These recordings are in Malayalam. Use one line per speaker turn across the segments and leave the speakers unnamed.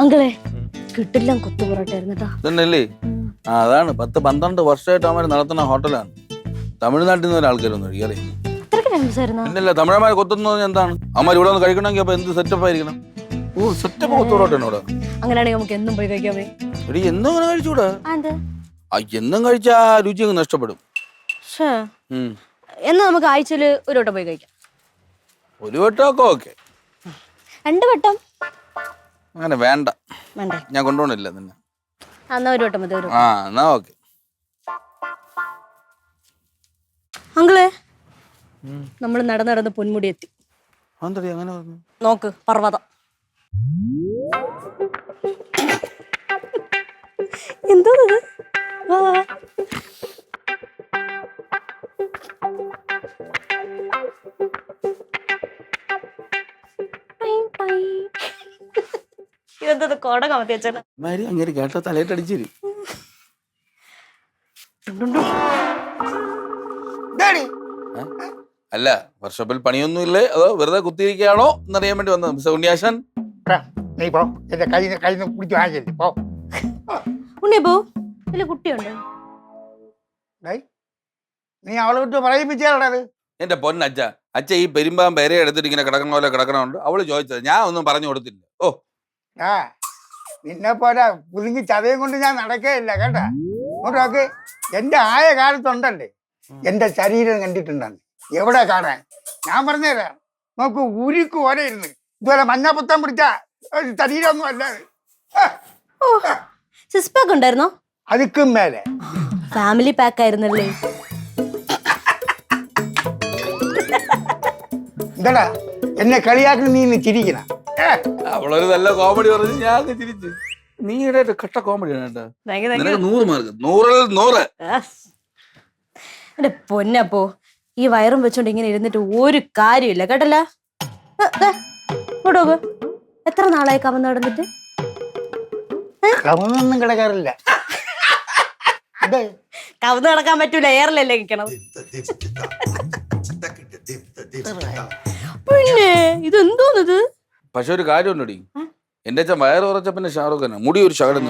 അങ്കിളെ കിട്ടില്ല കൊത്തു പൊറോട്ടായിരുന്നട്ടാ.
ഇതന്നല്ലേ? അതാണ് 10-12 വർഷമായിട്ട് അവന്മാർ നടത്തുന്ന ഹോട്ടലാണ്. തമിഴ്നാട്ടിൽ നിന്ന് ഒരാൾക്കാരൊന്നും കഴിക്കാതെ പിന്നല്ല തമിഴന്മാർ കൊത്തുന്നത് എന്താണ്? അവന്മാർ ഇവിടെ ഒന്ന് കഴിക്കണമെങ്കിൽ അപ്പൊ എന്ത് സെറ്റപ്പ് ആയിരിക്കണം? ഓ സെറ്റപ്പ് കൊത്തു പൊറോട്ടയാണ് ഇവിടെ.
അങ്ങനെയാണെങ്കിൽ നമുക്ക് എന്നും പോയി കഴിക്കാമേ.
എടി എന്നും അങ്ങനെ കഴിച്ചൂടാ. എന്നും കഴിച്ചാ രുചി അങ്ങ് നഷ്ടപ്പെടും.
എന്നാ നമുക്ക് ആഴ്ചയിൽ ഒരു വട്ടം പോയി കഴിക്കാം.
ഒരു വട്ടമൊക്കെ ഓക്കെ.
2 വട്ടം
അങ്ങനെ വേണ്ട.
വേണ്ടേ?
ഞാൻ കൊണ്ടുപോകണില്ല നിന്നെ.
എന്നാ ഒരു വട്ടം മതി.
എന്നാ ഓക്കെ.
അങ്കിളെ നമ്മൾ നടന്ന് പൊന്മുടി എത്തി.
അങ്ങനെ
നോക്ക് പർവ്വതം. എന്തോ ഇതെന്തത് കോട കമത്തി വെച്ചാ
അങ്ങനെ കേട്ട തലയിട്ടടിച്ചിരി. അല്ല വർഷോപ്പിൽ പണിയൊന്നുമില്ലേ അതോ വെറുതെ കുത്തിയിരിക്കുകയാണോ എന്നറിയാൻ വേണ്ടി വന്നത്. ഉണ്ണിയാശാൻ
ഉണ്ണിയപ്പോ ഇതില് കുട്ടിയുണ്ട്.
നീ അവളെ വിട്ട് പറയിപ്പിച്ചത്.
എന്റെ പൊന്നച്ഛ, അച്ഛ ഈ പെരുമ്പാൻ പേരെ എടുത്തിട്ട് ഇങ്ങനെ കിടക്കണ പോലെ കിടക്കണമുണ്ട്. അവള് ചോദിച്ചത് ഞാൻ ഒന്നും പറഞ്ഞു കൊടുത്തില്ല. ഓ
നിന്നെ പോലെ പുതുങ്ങി ചതയും കൊണ്ട് ഞാൻ നടക്കുകയില്ല കേട്ടാ. നോക്ക്, എന്റെ ആയ കാലത്തുണ്ടല്ലേ എന്റെ ശരീരം കണ്ടിട്ടുണ്ടെന്ന്. എവിടെ കാണാൻ? ഞാൻ പറഞ്ഞുതരാം. നോക്ക്, ഉരുക്ക് പോലെ ഇരുന്ന് ഇതുപോലെ മഞ്ഞപ്പത്തം പിടിച്ച ശരീരമൊന്നും അല്ലാതെ.
സിക്സ് പാക്ക് ഉണ്ടായിരുന്നോ?
അതുക്കും മേലെ
ഫാമിലി പാക്ക് ആയിരുന്നല്ലേ.
എന്താടാ എന്നെ കളിയാക്കി നീ ഇന്ന് ചിരിക്കണ?
അവളൊരു നല്ല കോമഡി പറഞ്ഞു, ഞാൻ ചിരിച്ചു. നീ ഇടയിട്ട് കട്ട കോമഡിയാണ് കേട്ടോ. 100 മാർക്ക്, 100-100.
എന്റെ പൊന്നപ്പോ ഈ വയറും വെച്ചോണ്ട് ഇങ്ങനെ ഇരുന്നിട്ട് ഒരു കാര്യമില്ല കേട്ടല്ല. ഇങ്ങോട്ട് എത്ര നാളായി കമന്ന് നടന്നിട്ട്?
കമന്നൊന്നും കിടക്കാറില്ല.
കമന്ന് കിടക്കാൻ പറ്റൂല, എയറിലല്ലേ കിട്ടണത്. പിന്നെ ഇതെന്തോന്നത്?
പക്ഷെ ഒരു കാര്യമുണ്ടടി, എന്റെ അച്ഛൻ വയറ് ഉറച്ച പിന്നെ ഷാറൂഖ് തന്നെ മുടി ഒരു ശകലം.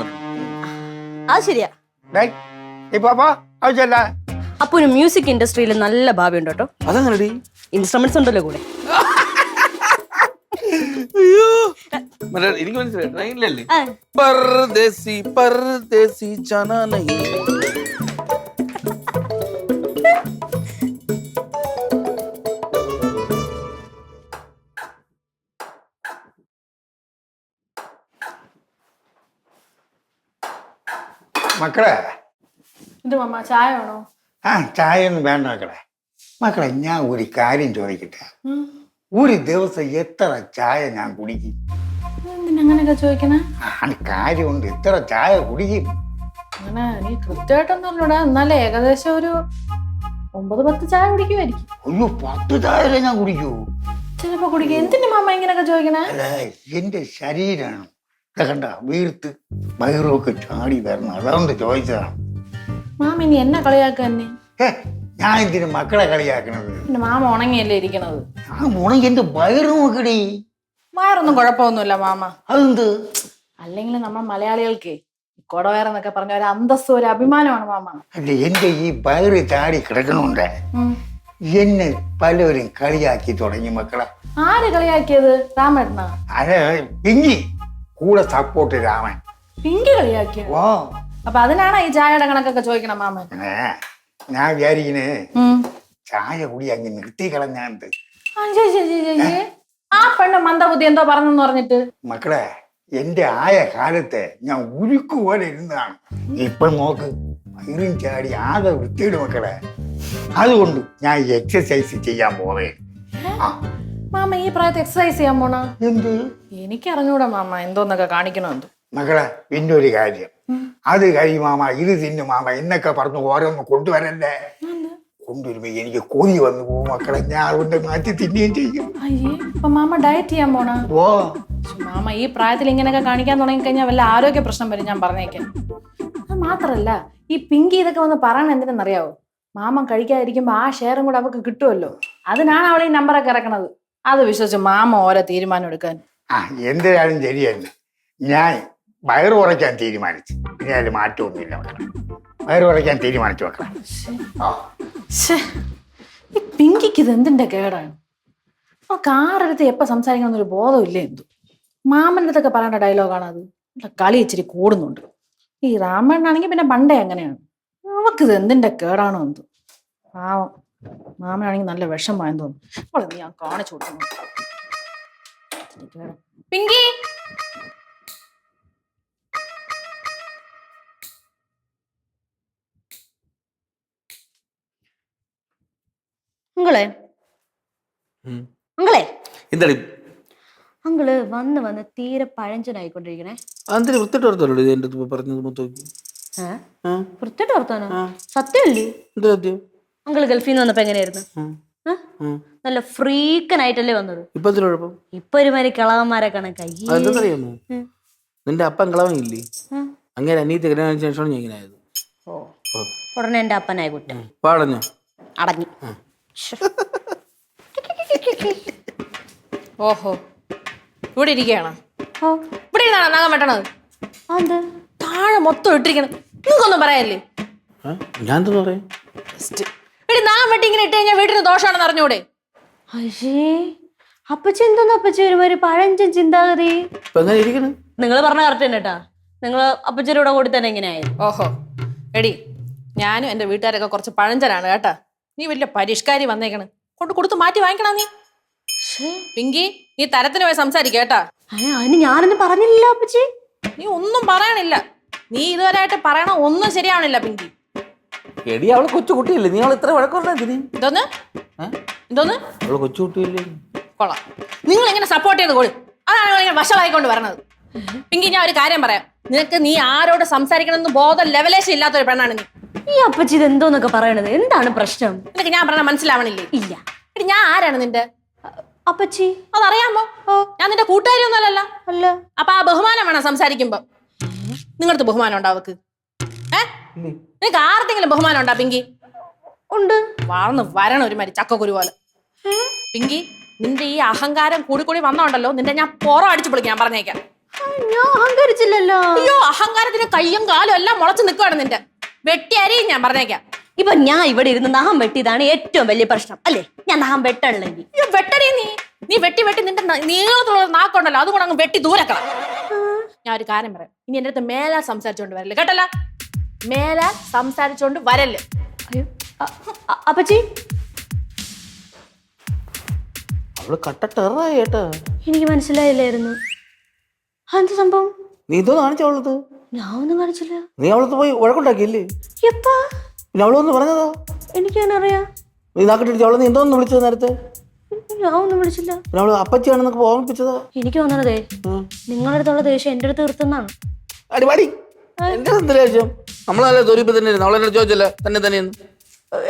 അത് ശരിയാ.
ആവശ്യമല്ല.
അപ്പൊ ഒരു മ്യൂസിക് ഇൻഡസ്ട്രിയിൽ നല്ല ഭാവി ഉണ്ട് കേട്ടോ.
അതെങ്ങനെ?
ഇൻസ്ട്രുമെന്റ്സ് ഉണ്ടല്ലോ കൂടെ.
എനിക്ക് മനസ്സിലായി. ട്രെയിനിലല്ലേ പർദേശി പർദേശി ജാനാ നഹീ.
മക്കളെ
ചായ വേണോ?
ചായ ഒന്നും വേണ്ട മക്കളെ. മക്കളെ ഞാൻ ഒരു കാര്യം ചോദിക്കട്ടെ. ഒരു ദിവസം എത്ര ചായ ഞാൻ കുടിക്കും?
അങ്ങനെയൊക്കെ ചോദിക്കണേ
കാര്യമുണ്ട്. എത്ര ചായ കുടിക്കും?
അങ്ങനെ നീ കൃത്യമായിട്ടൊന്നും പറഞ്ഞൂടാ. എന്നാലും ഏകദേശം ഒരു 9-10 ചായ കുടിക്കുമായിരിക്കും.
അയ്യോ, 10 ചായ ഞാൻ കുടിക്കൂ?
ചിലപ്പോ കുടിക്കും. എന്തിന്റെ മാമ ഇങ്ങനെയൊക്കെ ചോദിക്കണേ?
അല്ല, എന്റെ ശരീരമാണ് കണ്ട വീർത്ത് വയറൊക്കെ ചാടി വരണം, അതുകൊണ്ട് ചോദിച്ചതാണ്.
മാമ ഇനി എന്നെ കളിയാക്കുക തന്നെ.
ഞാൻ എന്തിനു മക്കളെ കളിയാക്കണത്?
പിന്നെ മാമ ഉണങ്ങിയല്ലേ ഇരിക്കണത്.
ആ ഉണങ്ങി എന്റെ വയറ് നോക്കണേ.
വയറൊന്നും കുഴപ്പമൊന്നുമില്ല മാമ.
അതെന്ത്?
അല്ലെങ്കിൽ നമ്മൾ മലയാളികൾക്ക് കൊടവയറെന്നൊക്കെ പറഞ്ഞ ഒരു അന്തസ്സ്, ഒരു അഭിമാനമാണ് മാമ.
അല്ല, എന്റെ ഈ വയറ് ചാടി കിടക്കണുണ്ട്. എന്നെ പലരും കളിയാക്കി തുടങ്ങി മക്കളെ.
ആര് കളിയാക്കിയത്? രാമേട്ടനാ?
അതെ, പിങ്കി കൂടെ സപ്പോർട്ട് രാമൻ.
പിങ്കി കളിയാക്കിയ?
ഓ,
അപ്പൊ അതിനാണ് ഈ ചായയുടെ കണക്കൊക്കെ ചോദിക്കണം മാമൻ.
ഞാൻ വിചാരിക്കണേ ചായ കൂടി അങ്ങ് നിർത്തി കളഞ്ഞാണ്ട്.
ആ പെണ്ണ് മന്ദബുദ്ധി എന്തോ പറഞ്ഞെന്ന് പറഞ്ഞിട്ട്.
മക്കളെ, എന്റെ ആയ കാലത്തെ ഞാൻ ഉരുക്ക് പോലെ ഇരുന്നതാണ്. ഇപ്പൊ നോക്ക്, വയറും ചാടി ആകെ വൃത്തിയുടെ മക്കളെ. അതുകൊണ്ട് ഞാൻ എക്സസൈസ് ചെയ്യാൻ പോവേ.
മാമ ഈ പ്രായത്തിൽ എക്സസൈസ് ചെയ്യാൻ പോണ?
എന്ത്?
എനിക്ക് അറിഞ്ഞൂടാ മാമ, എന്തോന്നൊക്കെ കാണിക്കണമെന്തോ.
മക്കളെ, പിന്നെ ഒരു കാര്യം, അത് കഴിയും മാമ, ഇത് തിന്നു മാമ എന്നൊക്കെ പറഞ്ഞു ഓരോന്ന് കൊണ്ടുവരല്ലേ. കൊണ്ടുവരുമ്പോ എനിക്ക് കൊതി വന്നു പോകും മക്കളെ. ഞാൻ അതുകൊണ്ട് മാറ്റി തിന്നുകയും ചെയ്യും.
അപ്പൊ മാമ ഡയറ്റ് ചെയ്യാൻ പോണ?
ഓ
മാമ ഈ പ്രായത്തിൽ ഇങ്ങനെയൊക്കെ കാണിക്കാൻ തുടങ്ങി കഴിഞ്ഞാൽ വല്ല ആരോഗ്യ പ്രശ്നം വരും, ഞാൻ പറഞ്ഞേക്കാം. അത് മാത്രല്ല, ഈ പിങ്കി ഇതൊക്കെ വന്ന് പറയണ എന്തിനെന്നറിയാവോ? മാമൻ കഴിക്കാതിരിക്കുമ്പോ ആ ഷെയറും കൂടെ അവക്ക് കിട്ടുമല്ലോ. അതിനാണ് അവളെ ഈ നമ്പറൊക്കെ ഇറക്കണത്. അത് വിശ്വസിച്ച് മാമ ഓരോ തീരുമാനം എടുക്കാൻ.
എന്തിനാലും ശരിയല്ല. ഞാൻ വയറ് കുറയ്ക്കാൻ തീരുമാനിച്ചു. ഇനി അതിൽ മാറ്റമൊന്നുമില്ല മക്കളെ. വയറ് കുറയ്ക്കാൻ തീരുമാനിച്ചു മക്കളെ. ആ
ശ്ശേ, ഈ പിങ്കിക്ക് ഇത് എന്തിന്റെ കേടാണ്? നമുക്ക് ആരടുത്ത് എപ്പോൾ സംസാരിക്കണമെന്നൊരു ബോധമില്ലേ എന്തു? മാമൻ്റെ അടുത്തൊക്കെ പറയേണ്ട ഡയലോഗാണ് അത്. കളി ഇച്ചിരി കൂടുന്നുണ്ട്. ഈ രാമണ്ണാണെങ്കിൽ പിന്നെ പണ്ടേ അങ്ങനെയാണ്. നമുക്കിത് എന്തിന്റെ കേടാണോ എന്തോ. പാവം മാമനാണെങ്കിൽ നല്ല വിഷമായെന്ന് തോന്നുന്നു. അവളെ നീ ഞാൻ കാണിച്ചു കൊടുക്കുന്നു. പിങ്കി,
അങ്കിളെ അങ്കിളെ
എന്താടി
അങ്കിള് വന്ന് വന്ന് തീരെ പഴഞ്ചനായിക്കൊണ്ടിരിക്കണേ.
അതിന് വൃത്തിട്ട് ഓർത്തല്ലോ എന്റെ പറഞ്ഞത് മൊത്തം.
വൃത്തിട്ട് ഓർത്താനോ? സത്യമല്ലേ?
എന്താ സത്യം?
അങ്കിള് ഗൾഫിൽ നിന്ന് വന്നപ്പോ എങ്ങനെയായിരുന്നു? നല്ല ഫ്രീക്കനായിട്ടല്ലേ വന്നത്?
ഇപ്പൊ എന്തൊരു കുഴപ്പം?
ഇപ്പൊ ഒരുമാതിരി കിളവന്മാരെ കണക്കായി.
അതെന്തറിയാമോ, നിന്റെ അപ്പൻ കളവനില്ലേ, അങ്ങനെ അനീതി കല്യാണം ശേഷമാണ് ഞാൻ ഇങ്ങനെ ആയത്.
ഉടനെ എന്റെ അപ്പനായ കുറ്റം
പാടഞ്ഞോ
അടങ്ങി.
ഓഹോ, ഇവിടെ ഇരിക്കുകയാണ്.
ഓ,
ഇവിടെ ഇരുന്നാണോ നാഗം വെട്ടണത്?
അത്
താഴെ മൊത്തം ഇട്ടിരിക്കണം. നിങ്ങൾക്കൊന്നും പറയാല്ലേ?
ഞാൻ എന്താ പറയാ?
എടി, നാഗം വെട്ടി ഇങ്ങനെ ഇട്ട് കഴിഞ്ഞാൽ വീട്ടിന് ദോഷമാണെന്ന് അറിഞ്ഞൂടെ?
അയ്യേ, അപ്പച്ചി എന്തോന്ന് അപ്പച്ചി ഒരുമാതിരി പഴഞ്ചൻ ചിന്താഗതി.
ഇപ്പൊ എങ്ങനെ ഇരിക്കണ്?
നിങ്ങൾ പറഞ്ഞ കറക്റ്റ് തന്നെ കേട്ടാ. നിങ്ങള് അപ്പച്ചിയുടെ കൂടെ കൂടി തന്നെ എങ്ങനെയായി?
ഓഹോ, എടി, ഞാനും എന്റെ വീട്ടുകാരൊക്കെ കുറച്ച് പഴഞ്ചനാണ് കേട്ടാ. നീ വലിയ പരിഷ്കാരി വന്നേക്കണ്. കൊണ്ട് കൊടുത്ത് മാറ്റി വാങ്ങിക്കണം നീ. പിങ്കി, നീ തരത്തിന് പോയി സംസാരിക്ക കേട്ടാ.
അതിന് ഞാനൊന്നും പറഞ്ഞില്ല അപ്പച്ചി.
നീ ഒന്നും പറയണില്ല. നീ ഇതുവരെയായിട്ട് പറയണ ഒന്നും ശരിയാവണില്ല പിങ്കി.
എടി, അവള് കൊച്ചു കുട്ടിയല്ലേ, നീ അവൾ ഇത്ര വഴക്കുറഞ്ഞ
എന്തോന്ന് എന്തോന്ന്?
അവള് കൊച്ചു കുട്ടിയല്ലേ?
കൊള്ളാം, നിങ്ങൾ എങ്ങനെ സപ്പോർട്ട് ചെയ്ത് കൊടു. അതാണ് ഇങ്ങനെ വഷളായിക്കൊണ്ട് വരണത്. പിങ്കി, ഞാൻ ഒരു കാര്യം പറയാം. നിനക്ക് നീ ആരോട് സംസാരിക്കണമെന്ന് ബോധം ലെവലേശം ഇല്ലാത്തൊരു പെണ്ണാണ് നീ.
ഈ അപ്പച്ചി ഇത് എന്തോന്നൊക്കെ പറയണത്? എന്താണ് പ്രശ്നം?
നിനക്ക് ഞാൻ പറഞ്ഞ മനസ്സിലാവണില്ലേ?
ഇല്ല.
എടി, ഞാൻ ആരാണ് നിന്റെ
അപ്പച്ചി?
അതറിയാമോ? ഞാൻ നിന്റെ കൂട്ടുകാരി ഒന്നല്ലല്ലോ.
അല്ല.
അപ്പൊ ആ ബഹുമാനം വേണം സംസാരിക്കുമ്പോ. നിങ്ങളടുത്ത് ബഹുമാനം ഉണ്ടോ അവക്ക്? നിനക്ക് ആർക്കെങ്കിലും ബഹുമാനം ഉണ്ടാ പിങ്കി?
ഉണ്ട്.
വളർന്ന് വരണം ഒരുമാതിരി ചക്കക്കുരു പോലെ. പിങ്കി, നിന്റെ ഈ അഹങ്കാരം കൂടി വന്നോണ്ടല്ലോ, നിന്റെ ഞാൻ പുറം അടിച്ചു പൊളിക്കാൻ പറഞ്ഞേക്കാം.
ഞാൻ അഹങ്കരിച്ചില്ലല്ലോ.
അയ്യോ, അഹങ്കാരത്തിന് കയ്യും കാലും എല്ലാം മുളച്ച് നിൽക്കുവാണ് നിന്റെ. വെട്ടിയരിയും ഞാൻ പറഞ്ഞേക്കാം.
ഇപ്പൊ ഞാൻ ഇവിടെ ഇരുന്ന് നഖം വെട്ടിയതാണ് ഏറ്റവും വലിയ പ്രശ്നം അല്ലേ? ഞാൻ നഖം വെട്ടണില്ലെങ്കിൽ
വെട്ടടി. നീ വെട്ടി നിന്റെ നീളത്തിലുള്ള നാക്കുണ്ടല്ലോ, അതും കൂടെ അങ്ങ് വെട്ടി ദൂരക്കണം. ഞാൻ ഒരു കാര്യം പറയാം. ഇനി എന്റെ അടുത്ത് മേലാ സംസാരിച്ചോണ്ട് വരല്ലേ കേട്ടല്ല? മേലാ സംസാരിച്ചോണ്ട് വരല്ലേ?
അയ്യോ, അപ്പച്ചി
അവള് കട്ട ടെററായി കേട്ടാ.
എനിക്ക് മനസ്സിലായില്ലായിരുന്നു. എന്ത് സംഭവം?
നീ എന്തോ കാണിച്ചവളത്?
ഞാൻ ഒന്നും കാണിച്ചില്ല.
നീ അവളത്ത് പോയി വഴക്കുണ്ടാക്കിയില്ലേ?
എപ്പാ?
പിന്നെ അവളൊന്ന് പറഞ്ഞതാ.
എനിക്കറിയാം.
നീ നാക്കിട്ടിട്ട് അവളെ നീ എന്തോന്ന് വിളിച്ചത് നേരത്തെ?
ഞാൻ ഒന്നും വിളിച്ചില്ല.
പിന്നെ അവള് അപ്പച്ചിയാണെന്നൊക്കെ ഓർമ്മിപ്പിച്ചതാ.
എനിക്ക് തോന്നണതേ നിങ്ങളുടെ അടുത്തുള്ള ദേഷ്യം എന്റെ അടുത്ത് തീർത്തുന്നാണ്.
അടിപാടി എന്റെ ദേഷ്യം നമ്മളല്ലേ തൊരിപ്പ് തന്നെ ഇരുന്നു. അവളെന്നോട് ചോദിച്ചല്ലേ തന്നെ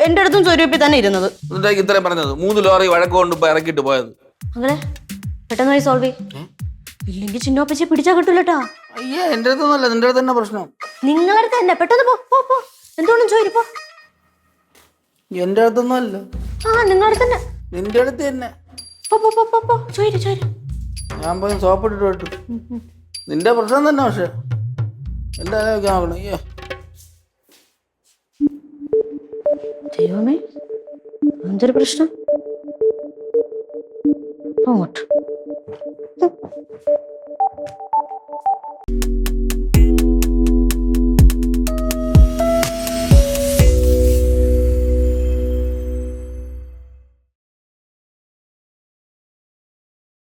എന്റെ അടുത്തും സ്വരൂപി തന്നെ ഇരുന്നത്.
എന്നിട്ടേക്ക് ഇത്രയും പറഞ്ഞത് 3 ലോറി വഴക്ക് കൊണ്ട് ഇപ്പൊ ഇറക്കിട്ട് പോയത്.
അങ്ങനെ പെട്ടെന്ന് പോയി സോൾവ് ചെയ്യും. ഇല്ലെങ്കിൽ ചിന്നോപ്പച്ചി പിടിച്ചാ കിട്ടൂലട്ടാ.
അയ്യേ, എന്റെ അടുത്തൊന്നുമല്ല, നിന്റെ അടുത്ത് തന്നെ പ്രശ്നം.
നിങ്ങളടുത്ത് തന്നെ പെട്ടെന്ന് പോ. എന്തുകൊണ്ടും ചോദിപ്പോ.
എന്റെ അടുത്തൊന്നും അല്ല.
നിങ്ങളടുത്ത് തന്നെ.
നിന്റെ അടുത്ത് തന്നെ.
പോ ചോദിച്ചു.
ഞാൻ പോയി സോപ്പിട്ടിട്ട് പോയിട്ടു. നിന്റെ പ്രശ്നം തന്നെ. പക്ഷെ എന്റെ ആലോചിക്കാൻ നോക്കണം. അയ്യോ,
ദൈവമേ, എന്തൊരു പ്രശ്നം. അങ്ങോട്ട്